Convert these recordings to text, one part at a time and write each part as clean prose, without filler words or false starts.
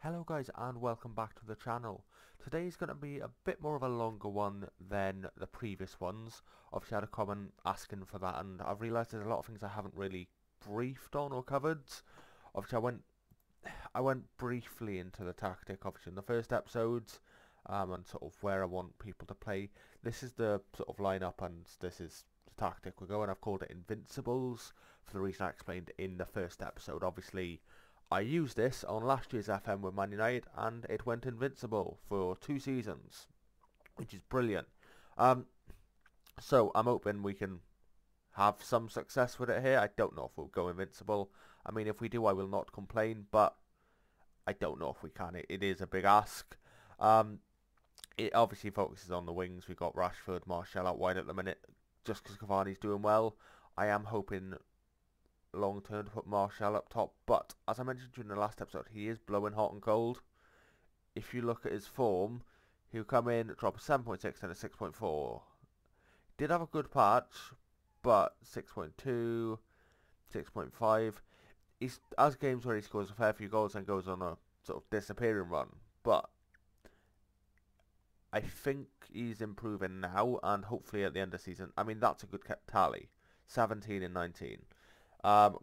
Hello guys and welcome back to the channel. Today's going to be a bit more of a longer one than the previous ones. Obviously I had a comment asking for that and I've realised there's a lot of things I haven't really briefed on or covered. Obviously I went briefly into the tactic obviously in the first episodes and sort of where I want people to play. This is the sort of lineup and this is the tactic we're going. I've called it Invincibles for the reason I explained in the first episode. Obviously I used this on last year's FM with Man United and it went invincible for 2 seasons, which is brilliant. So I'm hoping we can have some success with it here. I don't know if we'll go invincible. I mean, if we do, I will not complain, but I don't know if we can. It is a big ask. It obviously focuses on the wings. We've got Rashford, Martial out wide at the minute, just because Cavani's doing well. I am hoping long term to put Martial up top, but as I mentioned during the last episode, he is blowing hot and cold. If you look at his form, he'll come in, drop a 7.6 and a 6.4. Did have a good patch, but 6.2, 6.5. He has games where he scores a fair few goals and goes on a sort of disappearing run, but I think he's improving now, and hopefully at the end of the season, I mean, that's a good tally. 17 and 19.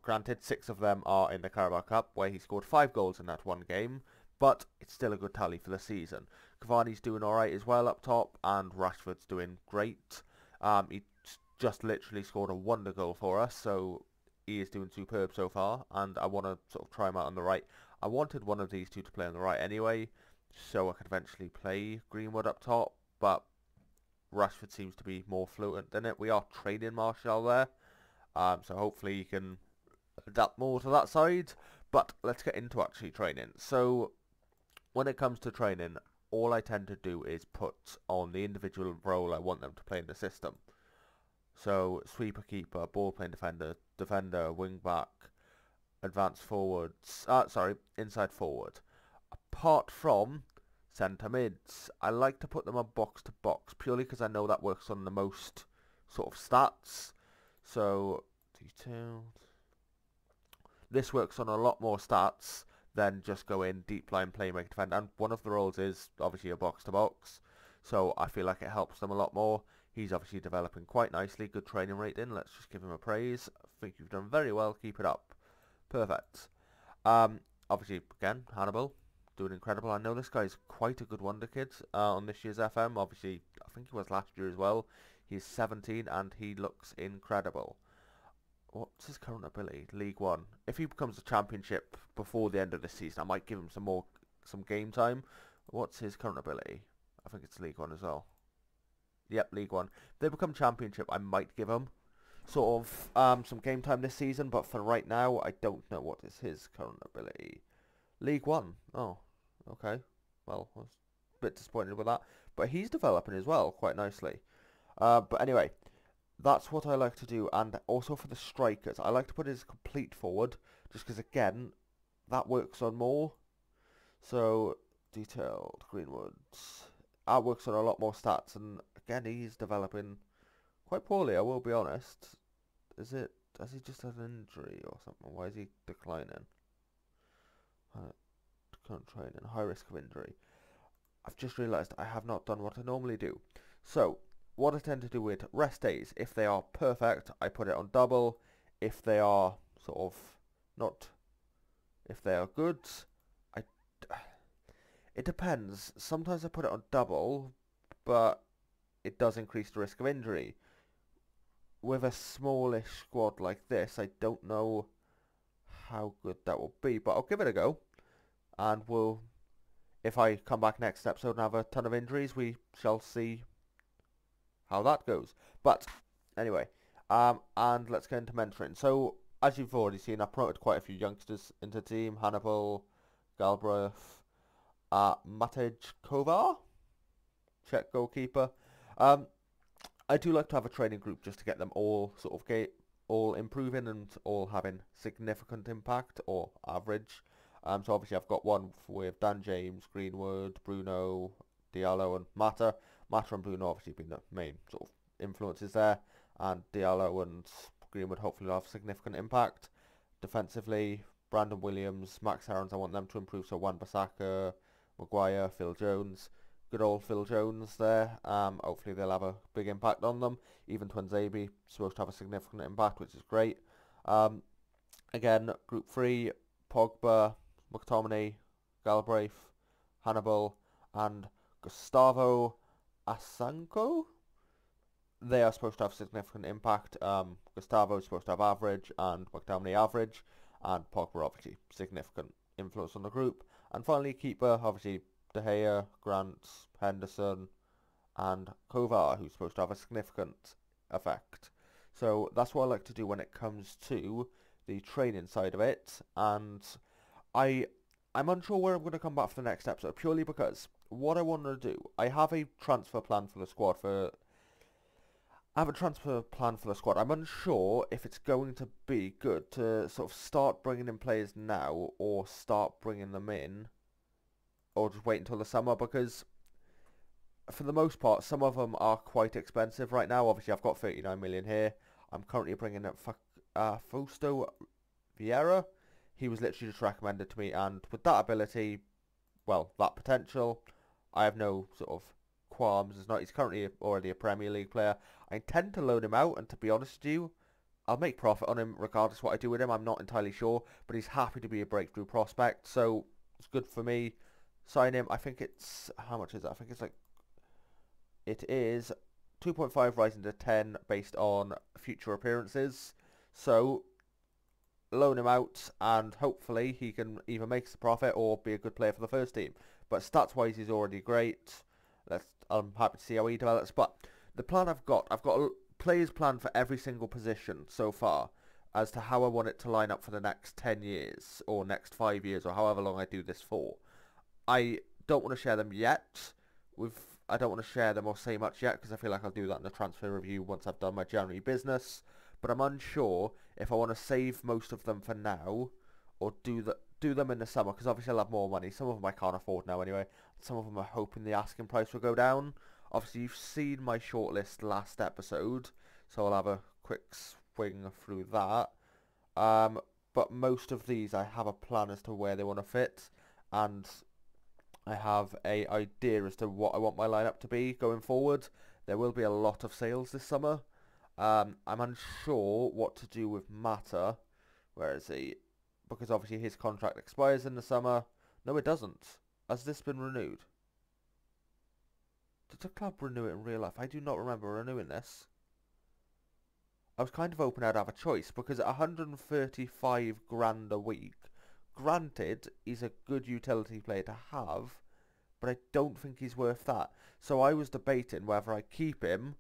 Granted, 6 of them are in the Carabao Cup, where he scored 5 goals in that one game, but it's still a good tally for the season. Cavani's doing alright as well up top, and Rashford's doing great. He just literally scored a wonder goal for us, so he is doing superb so far, and I want to sort of try him out on the right. I wanted one of these two to play on the right anyway, so I could eventually play Greenwood up top, but Rashford seems to be more fluent than it. We are training Martial there, so hopefully you can adapt more to that side. But let's get into actually training. So when it comes to training, all I tend to do is put on the individual role I want them to play in the system. So sweeper, keeper, ball playing defender, defender, wing back, advanced forwards, inside forward. Apart from centre mids, I like to put them on box to box purely because I know that works on the most sort of stats. So detailed. This works on a lot more stats than just go in deep line playmaker defender, and one of the roles is obviously a box to box, so I feel like it helps them a lot more. He's obviously developing quite nicely, good training rating, let's just give him a praise. I think you've done very well, keep it up. Perfect. Obviously again, Hannibal doing incredible. I know this guy's quite a good wonder kid on this year's FM. Obviously I think he was last year as well. He's 17 and he looks incredible. What's his current ability? League One. If he becomes a championship before the end of the season, I might give him some game time. What's his current ability? I think it's League One as well. Yep, League One. If they become championship, I might give him sort of some game time this season, but for right now, I don't know what is his current ability. League One. Oh, okay. Well, I was a bit disappointed with that, but he's developing as well quite nicely. But anyway, that's what I like to do, and also for the strikers, I like to put it as complete forward, just because again, that works on more. So, detailed, Greenwood, that works on a lot more stats, and again, he's developing quite poorly, I will be honest. Has he just had an injury or something? Why is he declining? Current training, high risk of injury. I've just realised I have not done what I normally do. So, what I tend to do with rest days, if they are perfect, I put it on double. If they are sort of not, if they are good, it depends. Sometimes I put it on double, but it does increase the risk of injury. With a smallish squad like this, I don't know how good that will be, but I'll give it a go. And if I come back next episode and have a ton of injuries, we shall see how that goes. But anyway, and let's get into mentoring. So as you've already seen, I promoted quite a few youngsters into the team. Hannibal, Galbraith, Matej Kovar, Czech goalkeeper. I do like to have a training group just to get them all sort of all improving and all having significant impact or average. So obviously I've got one with Dan James, Greenwood, Bruno, Diallo and Mata. Mata and Bruno obviously been the main sort of influences there, and Diallo and Greenwood hopefully will have significant impact. Defensively, Brandon Williams, Max Aarons, I want them to improve. So Wan-Bissaka, Maguire, Phil Jones. Good old Phil Jones there. Hopefully they'll have a big impact on them. Even Tuanzebe supposed to have a significant impact, which is great. Again, Group 3, Pogba, McTominay, Galbraith, Hannibal, and Gustavo Asanko. They are supposed to have significant impact. Gustavo is supposed to have average, and McTominay average, and Pogba obviously significant influence on the group. And finally, keeper, obviously De Gea, Grant, Henderson, and Kovar, who's supposed to have a significant effect. So that's what I like to do when it comes to the training side of it, and I'm unsure where I'm going to come back for the next episode, purely because what I want to do, I have a transfer plan for the squad I'm unsure if it's going to be good to sort of start bringing in players now, or start bringing them in, or just wait until the summer, because for the most part, some of them are quite expensive right now. Obviously, I've got 39 million here. I'm currently bringing in Fausto Vieira. He was literally just recommended to me, and with that ability, well, that potential, I have no sort of qualms. He's currently already a Premier League player. I intend to loan him out, and to be honest with you, I'll make profit on him regardless of what I do with him. I'm not entirely sure, but he's happy to be a breakthrough prospect, so it's good for me. Sign him. I think it's, how much is that? I think it's like, it is 2.5 rising to 10 based on future appearances. So loan him out, and hopefully he can either make the profit or be a good player for the first team. But stats-wise, he's already great. I'm happy to see how he develops. But the plan I've got a players plan for every single position so far as to how I want it to line up for the next 10 years or next 5 years or however long I do this for. I don't want to share them yet. I don't want to share them or say much yet because I feel like I'll do that in the transfer review once I've done my January business. But I'm unsure if I want to save most of them for now or do them in the summer, because obviously I'll have more money. Some of them I can't afford now anyway. Some of them are hoping the asking price will go down. Obviously you've seen my shortlist last episode, so I'll have a quick swing through that. But most of these I have a plan as to where they want to fit, and I have an idea as to what I want my lineup to be going forward. There will be a lot of sales this summer. I'm unsure what to do with Mata. Where is he? Because obviously his contract expires in the summer. No, it doesn't. Has this been renewed? Did the club renew it in real life? I do not remember renewing this. I was kind of hoping I'd have a choice, because at 135 grand a week, granted, he's a good utility player to have, but I don't think he's worth that. So I was debating whether I keep him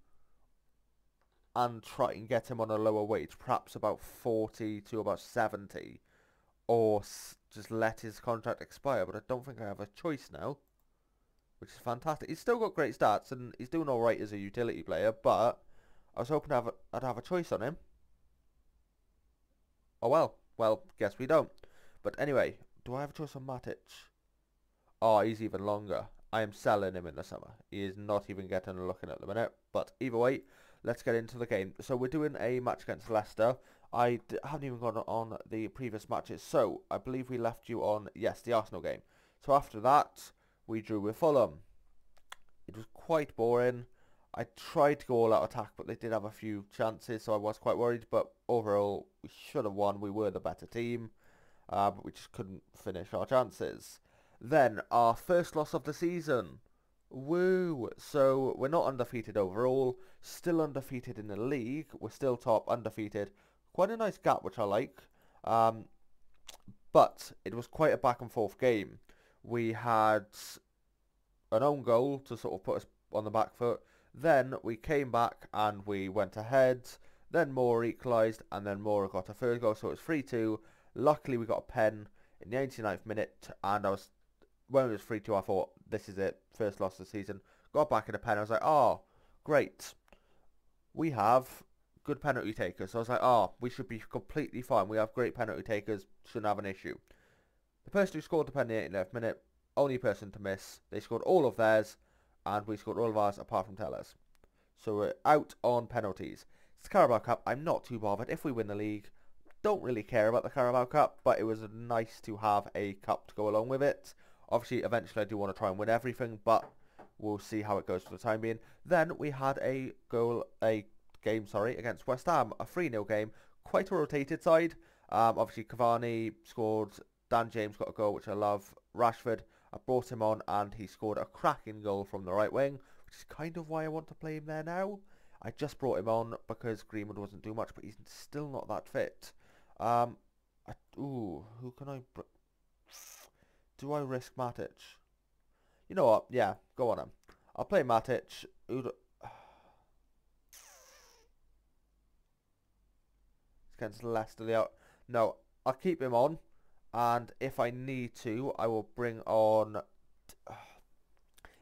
and try and get him on a lower wage, perhaps about 40 to about 70, or just let his contract expire. But I don't think I have a choice now, which is fantastic. He's still got great stats, and he's doing alright as a utility player, but I was hoping I'd have a choice on him. Oh well, guess we don't. But anyway, do I have a choice on Matic? Oh, he's even longer. I am selling him in the summer. He is not even getting a look in at the minute. But either way, let's get into the game. So we're doing a match against Leicester. I haven't even gone on the previous matches. So I believe we left you on, yes, the Arsenal game. So after that, we drew with Fulham. It was quite boring. I tried to go all out attack, but they did have a few chances, so I was quite worried. But overall, we should have won. We were the better team. But we just couldn't finish our chances. Then, our first loss of the season. Woo! So, we're not undefeated overall. Still undefeated in the league. We're still top, undefeated. Quite a nice gap, which I like. But, it was quite a back and forth game. We had an own goal to sort of put us on the back foot. Then, we came back and we went ahead. Then, Moore equalised, and then Moore got a third goal, so it was 3-2. Luckily, we got a pen in the 89th minute, and when it was 3-2, I thought, this is it, first loss of the season. Got back in a pen, I was like, oh, great. We have good penalty takers. So I was like, oh, we should be completely fine. We have great penalty takers, shouldn't have an issue. The person who scored the pen in the 89th minute, only person to miss. They scored all of theirs, and we scored all of ours apart from Tellers. So we're out on penalties. It's the Carabao Cup. I'm not too bothered. If we win the league, don't really care about the Carabao Cup, but it was nice to have a cup to go along with it. Obviously, eventually I do want to try and win everything, but we'll see how it goes for the time being. Then we had a game, against West Ham, a 3-0 game, quite a rotated side. Obviously, Cavani scored, Dan James got a goal, which I love. Rashford, I brought him on, and he scored a cracking goal from the right wing, which is kind of why I want to play him there now. I just brought him on because Greenwood wasn't doing much, but he's still not that fit. Who can I... Do I risk Matic? You know what? Yeah, go on him. I'll play Matic. It's against Leicester. No, I'll keep him on. And if I need to, I will bring on...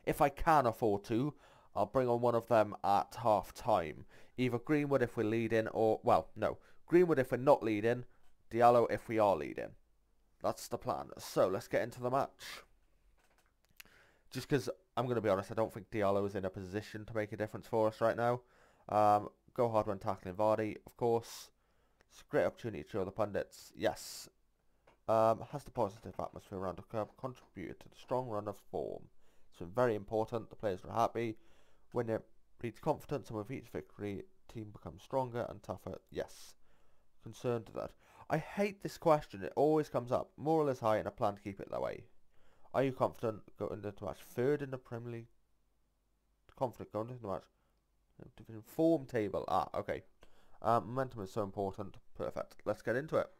If I can afford to, I'll bring on one of them at half-time. Either Greenwood if we're leading, or... Well, no. Greenwood if we're not leading. Diallo if we are leading. That's the plan. So, let's get into the match. Just because, I'm going to be honest, I don't think Diallo is in a position to make a difference for us right now. Go hard when tackling Vardy, of course. It's a great opportunity to show the pundits. Yes. Has the positive atmosphere around the club contributed to the strong run of form? It's been very important. The players are happy. When it breeds confidence and with each victory, the team becomes stronger and tougher. Yes. Concerned that. I hate this question. It always comes up. Moral is high and I plan to keep it that way. Are you confident going into the match? Third in the Premier League. Confident going into the match. Form table. Okay. Momentum is so important. Perfect. Let's get into it.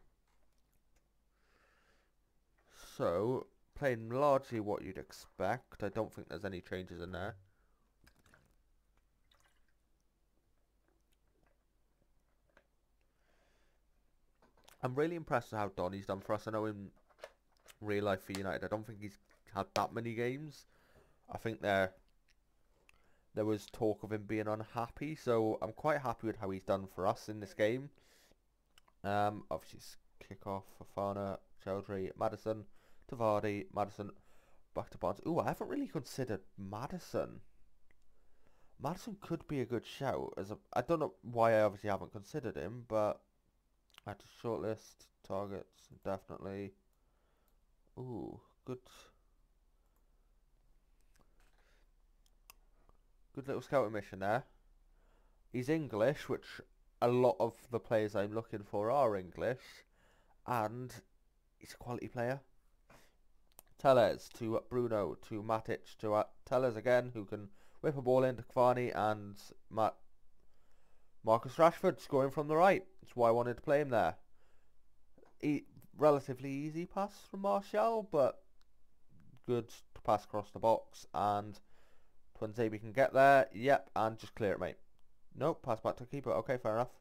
So, playing largely what you'd expect. I don't think there's any changes in there. I'm really impressed with how Donny's done for us. I know in real life for United, I don't think he's had that many games. I think there was talk of him being unhappy, so I'm quite happy with how he's done for us in this game. Obviously, kick-off, Fofana, Chowdhury, Maddison, to Vardy, Maddison, back to Barnes. Ooh, I haven't really considered Maddison. Maddison could be a good shout. I don't know why I obviously haven't considered him, but I had to shortlist targets, definitely. Ooh, good little scouting mission there. He's English, which a lot of the players I'm looking for are English, and he's a quality player. Telles to Bruno to Matic to Telles again, who can whip a ball into Cavani, and Marcus Rashford scoring from the right. That's why I wanted to play him there. Relatively easy pass from Martial, but good to pass across the box, and Tuanzebe can get there. Yep, and just clear it, mate. Nope, pass back to the keeper. Okay, fair enough.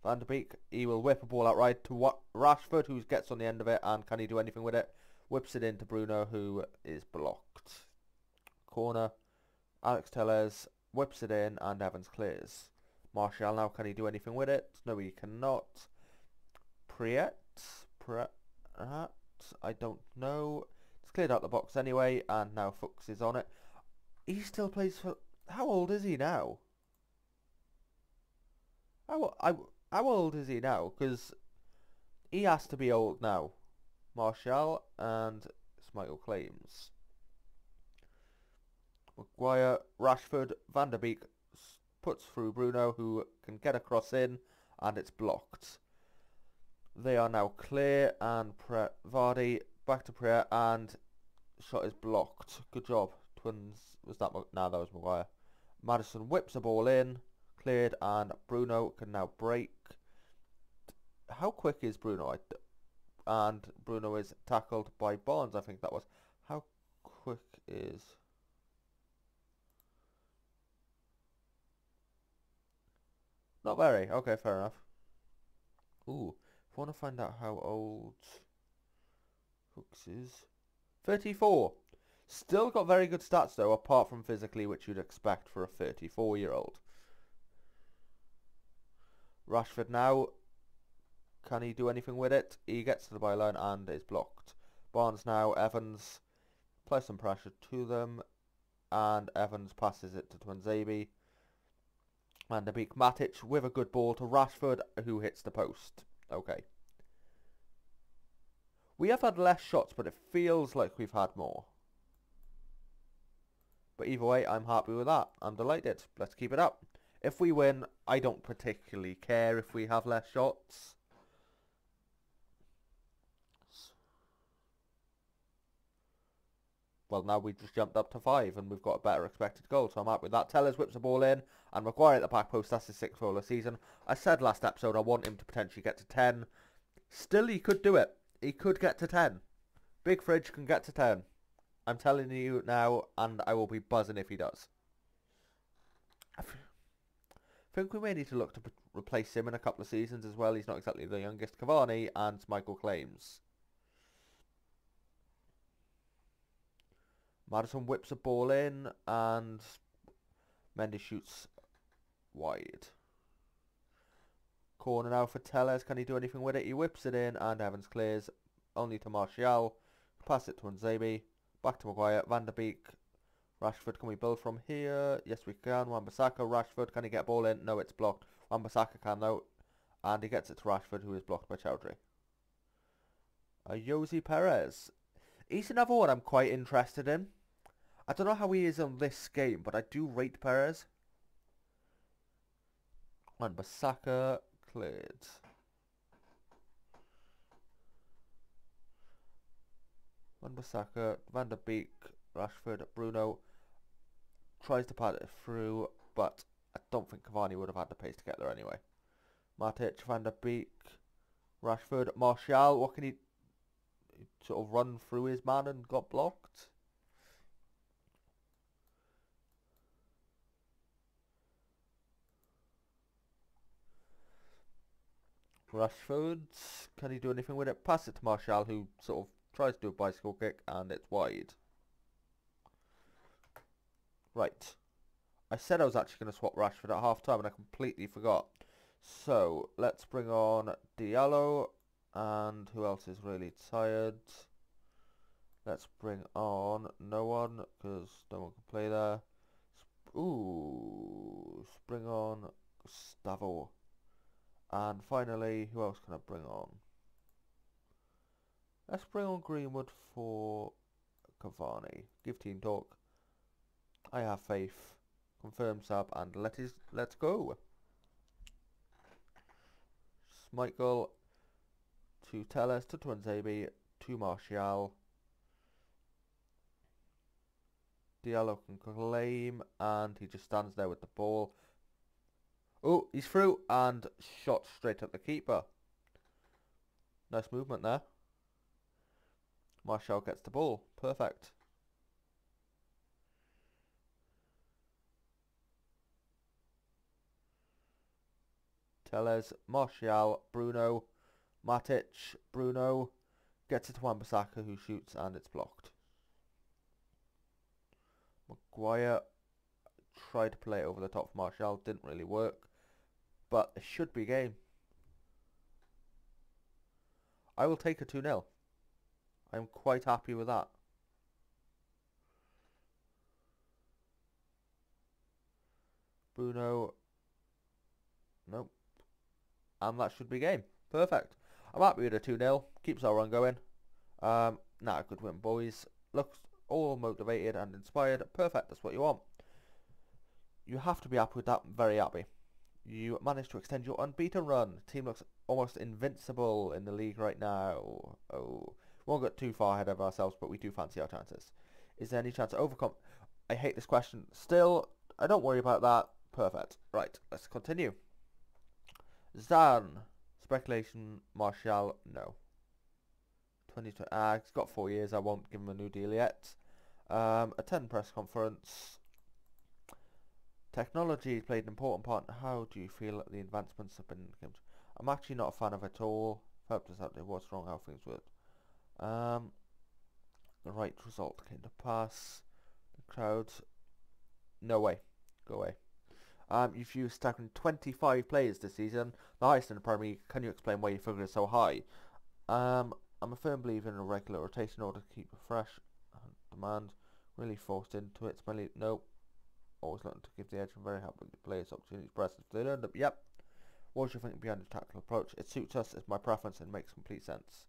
Van der Beek, he will whip a ball outright to Rashford, who gets on the end of it, and can he do anything with it? Whips it into Bruno, who is blocked. Corner. Alex Telles whips it in, and Evans clears. Martial now, can he do anything with it? No, he cannot. Priet, I don't know. It's cleared out the box anyway, and now Fuchs is on it. He still plays for... How old is he now? How old is he now? Because he has to be old now. Martial and Schmeichel claims. Maguire, Rashford, Van der Beek puts through Bruno, who can get a cross in, and it's blocked. They are now clear, and Vardy back to Prayer, and shot is blocked. Good job. Was that? No, that was Maguire. Maddison whips the ball in, cleared, and Bruno can now break. How quick is Bruno? And Bruno is tackled by Barnes, I think that was. How quick is... Not very. Okay, fair enough. Ooh, if I want to find out how old Hooks is... 34. Still got very good stats though, apart from physically, which you'd expect for a 34-year-old. Rashford now. Can he do anything with it? He gets to the byline and is blocked. Barnes now. Evans applies some pressure to them, and Evans passes it to Tuanzebe. Van der Beek, Matic with a good ball to Rashford, who hits the post. Okay. We have had less shots, but it feels like we've had more. But either way, I'm happy with that. I'm delighted. Let's keep it up. If we win, I don't particularly care if we have less shots. Well, now we just jumped up to 5 and we've got a better expected goal, so I'm happy with that. Tellers whips the ball in and Maguire at the back post. That's his 6th goal of the season. I said last episode I want him to potentially get to 10. Still, he could do it. He could get to 10. Big Fridge can get to 10. I'm telling you now, and I will be buzzing if he does. I think we may need to look to replace him in a couple of seasons as well. He's not exactly the youngest. Cavani and Michael Claims. Maddison whips a ball in and Mendy shoots wide. Corner now for Tellez. Can he do anything with it? He whips it in and Evans clears. Only to Martial. Pass it to Nzebi. Back to Maguire. Van der Beek. Rashford, can we build from here? Yes, we can. Wan-Bissaka. Rashford, can he get ball in? No, it's blocked. Wan-Bissaka can though. And he gets it to Rashford, who is blocked by Chowdhury. Jose Perez. He's another one I'm quite interested in. I don't know how he is on this game, but I do rate Perez. Wan-Bissaka cleared. Wan-Bissaka, Van der Beek, Rashford, Bruno tries to pad it through, but I don't think Cavani would have had the pace to get there anyway. Matic, Van der Beek, Rashford, Martial. What can he sort of run through his man and got blocked? Rashford, can he do anything with it? Pass it to Martial, who sort of tries to do a bicycle kick, and it's wide. Right. I said I was actually going to swap Rashford at half time, and I completely forgot. So, let's bring on Diallo, and who else is really tired? Let's bring on no one, because no one can play there. Ooh, let's bring on Gustavo. And finally, who else can I bring on? Let's bring on Greenwood for Cavani. Give team talk. I have faith. Confirm sub and let's go. Schmeichel to Telles, to Tuanzebe, to Martial. Diallo can claim and he just stands there with the ball. Oh, he's through and shot straight at the keeper. Nice movement there. Martial gets the ball. Perfect. Tellez, Martial, Bruno, Matic, Bruno gets it to Wan-Bissaka who shoots and it's blocked. Maguire tried to play it over the top of Martial, didn't really work, but it should be game. I will take a 2-0. I'm quite happy with that. Bruno. Nope. And that should be game. Perfect. I'm happy with a 2-0. Keeps our run going. Nah, good win, boys. Looks all motivated and inspired. Perfect. That's what you want. You have to be happy with that. Very happy. You managed to extend your unbeaten run. Team looks almost invincible in the league right now. Oh, we won't get too far ahead of ourselves, but we do fancy our chances. Is there any chance to overcome? I hate this question. Still, I don't worry about that. Perfect. Right, let's continue. Zan. Speculation. Martial. No. 22. He's got 4 years. I won't give him a new deal yet. Attend press conference. Technology played an important part. How do you feel that the advancements have been? I'm actually not a fan of it at all. Helped us out there. What's wrong? How things work. The right result came to pass. The crowds. No way. Go away. You've used staggering 25 players this season, the highest in the Premier League. Can you explain why your figure is so high? I'm a firm believer in a regular rotation in order to keep it fresh. Demand really forced into it. Smelly, nope. Always looking to give the edge and very happy with the players' opportunities present. If they learned up, yep. What do you think behind the tactical approach? It suits us, it's my preference, and makes complete sense.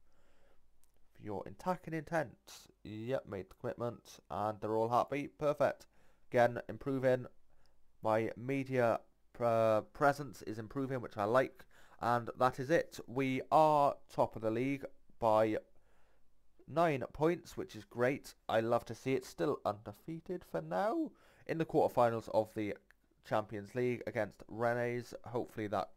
your attacking intent. Yep, made the commitment, and they're all happy. Perfect. Again, improving. My media presence is improving, which I like. And that is it. We are top of the league by 9 points, which is great. I love to see it. Still undefeated for now. In the quarterfinals of the Champions League against Rennes. Hopefully that...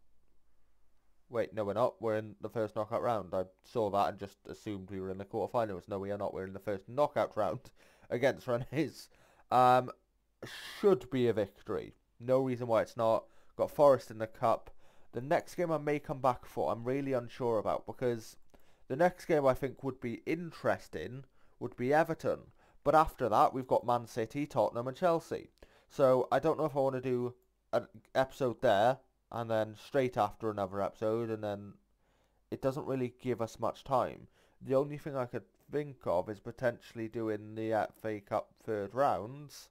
Wait, no we're not. We're in the first knockout round. I saw that and just assumed we were in the quarterfinals. No, we are not. We're in the first knockout round against Rennes. Should be a victory. No reason why it's not. Got Forest in the cup. The next game I may come back for, I'm really unsure about, because the next game I think would be interesting would be Everton. But after that, we've got Man City, Tottenham and Chelsea. So I don't know if I want to do an episode there and then straight after another episode, and then it doesn't really give us much time. The only thing I could think of is potentially doing the FA Cup third rounds,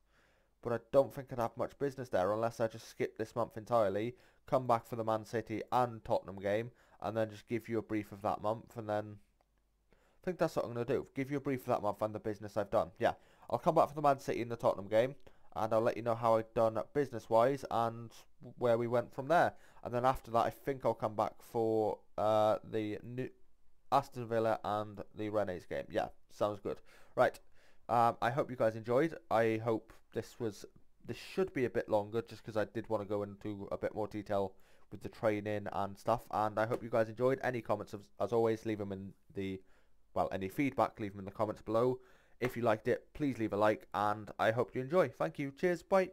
but I don't think I'd have much business there unless I just skip this month entirely, come back for the Man City and Tottenham game, and then just give you a brief of that month, and then I think that's what I'm going to do. Give you a brief of that month and the business I've done. Yeah, I'll come back for the Man City and the Tottenham game, and I'll let you know how I've done business-wise and where we went from there. And then after that, I think I'll come back for the new Aston Villa and the Rennes game. Yeah, sounds good. Right, I hope you guys enjoyed. I hope this should be a bit longer, just because I did want to go into a bit more detail with the training and stuff. And I hope you guys enjoyed. Any comments, as always, leave them in the... Well, any feedback, leave them in the comments below. If you liked it, please leave a like, and I hope you enjoy. Thank you. Cheers. Bye.